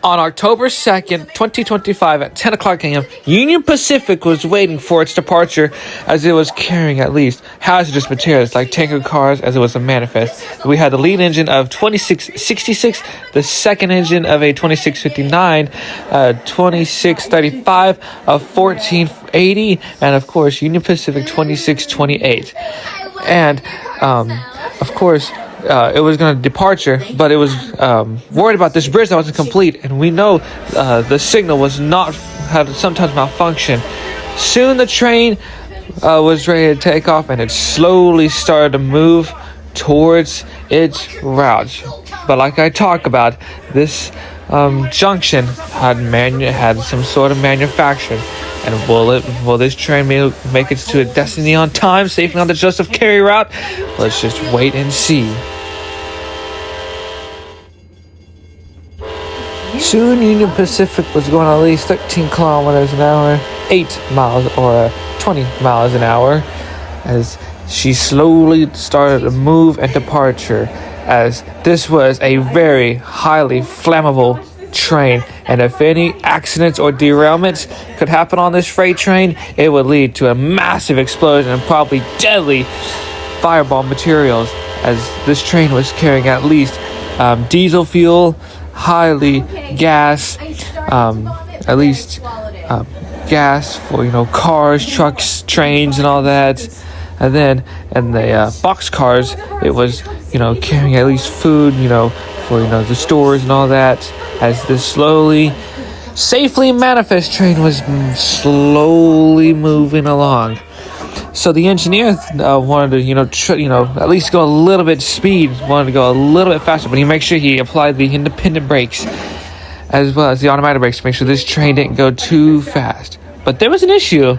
On October 2nd, 2025 at 10 o'clock a.m., Union Pacific was waiting for its departure as it was carrying at least hazardous materials like tanker cars as it was a manifest. We had the lead engine of 2666, the second engine of a 2659, 2635, a 1480, and of course Union Pacific 2628. And of course, it was going to departure, but it was worried about this bridge that wasn't complete, and we know the signal had sometimes malfunction. Soon the train was ready to take off, and it slowly started to move towards its route. But like I talked about, this junction had some sort of manufacturing. And will this train make it to its destiny on time, safely on the Joseph Carey route? Let's just wait and see. Soon Union Pacific was going at least 13 kilometers an hour, 8 miles or 20 miles an hour, as she slowly started to move and departure, as this was a very highly flammable train, and if any accidents or derailments could happen on this freight train, it would lead to a massive explosion and probably deadly fireball materials, as this train was carrying at least diesel fuel, highly gas, at least gas for cars, trucks, trains, and all that. And then in the box cars, it was carrying at least food for the stores and all that, as this safely manifest train was slowly moving along. So the engineer wanted to at least go a little bit speed, wanted to go a little bit faster, but he made sure he applied the independent brakes as well as the automatic brakes to make sure this train didn't go too fast. But there was an issue.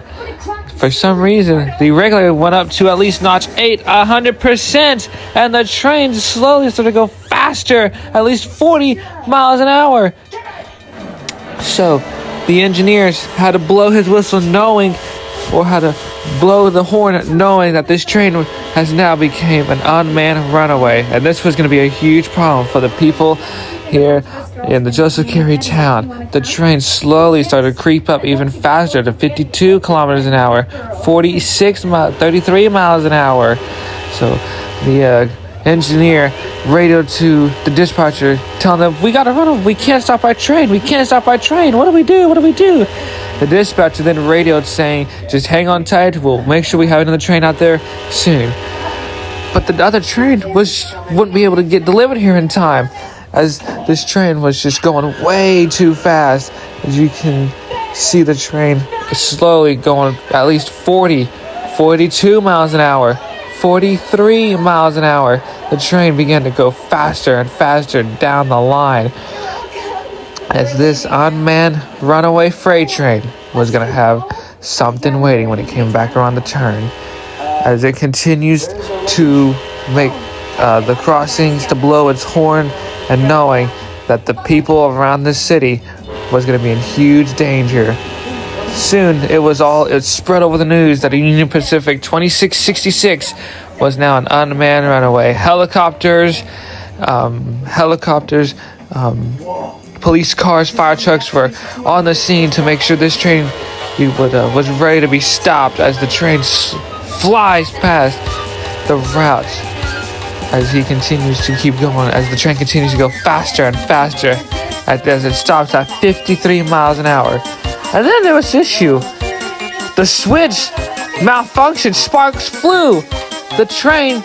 For some reason, the regulator went up to at least notch 8, 100%, and the train slowly started to go faster, at least 40 miles an hour. So the engineers had to blow his whistle had to blow the horn knowing that this train has now become an unmanned runaway, and this was going to be a huge problem for the people here in the Joseph Carey town. The train slowly started to creep up even faster to 52 kilometers an hour, 33 miles an hour. So the engineer radioed to the dispatcher, telling them, "We gotta run. We can't stop our train. We can't stop our train. What do we do? What do we do?" The dispatcher then radioed saying, "Just hang on tight. We'll make sure we have another train out there soon." But the other train wouldn't be able to get delivered here in time, as this train was just going way too fast. As you can see, the train is slowly going at least 42 miles an hour, 43 miles an hour. The train began to go faster and faster down the line, as this unmanned runaway freight train was going to have something waiting when it came back around the turn. As it continues to make the crossings, to blow its horn, and knowing that the people around the city was going to be in huge danger. Soon, it spread over the news that a Union Pacific 2666 was now an unmanned runaway. Helicopters, police cars, fire trucks were on the scene to make sure this train was ready to be stopped, as the train flies past the route. As he continues to keep going, as the train continues to go faster and faster, as it stops at 53 miles an hour. And then there was this issue. The switch malfunctioned, sparks flew. The train,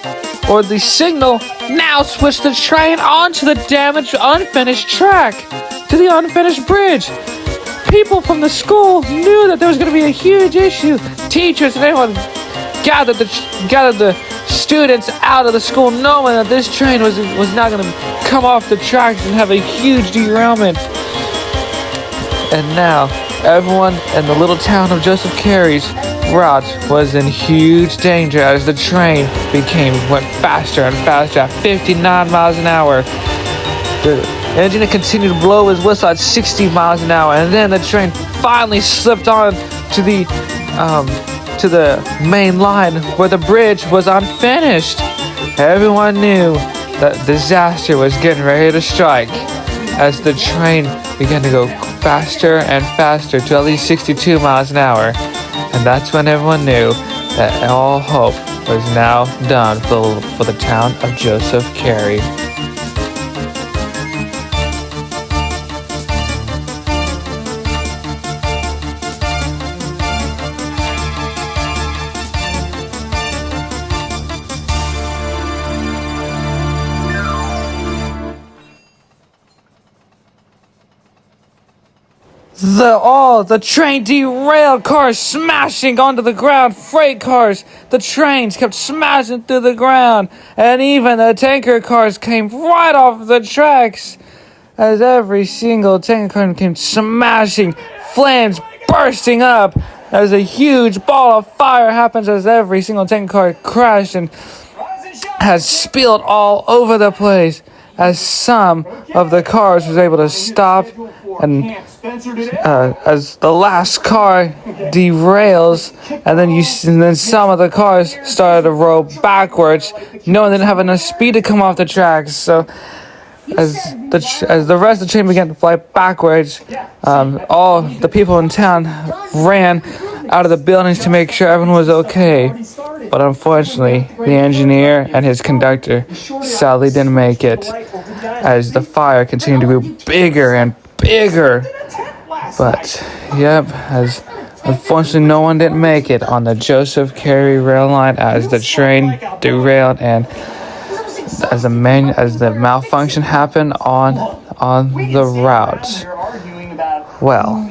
or the signal, now switched the train onto the damaged, unfinished track, to the unfinished bridge. People from the school knew that there was going to be a huge issue. Teachers and everyone gathered the students out of the school, knowing that this train was not going to come off the tracks and have a huge derailment. And now everyone in the little town of Joseph Carey's route was in huge danger, as the train went faster and faster at 59 miles an hour. The engine continued to blow his whistle at 60 miles an hour, and then the train finally slipped on to the main line where the bridge was unfinished. Everyone knew that disaster was getting ready to strike. as the train began to go faster and faster to at least 62 miles an hour. And that's when everyone knew that all hope was now done for the town of Joseph Carey. The train derailed, cars smashing onto the ground, freight cars. The trains kept smashing through the ground, and even the tanker cars came right off the tracks. As every single tanker car came smashing, flames bursting up, as a huge ball of fire happens as every single tanker car crashed and has spilled all over the place. As some of the cars was able to stop, and as the last car derails, and then some of the cars started to roll backwards. No one didn't have enough speed to come off the tracks, so as the rest of the train began to fly backwards, all the people in town ran out of the buildings to make sure everyone was okay. But unfortunately, the engineer and his conductor sadly didn't make it, as the fire continued to grow bigger and bigger. But, as unfortunately no one didn't make it on the Joseph Carey rail line, as the train derailed and as the malfunction happened on the route. Well,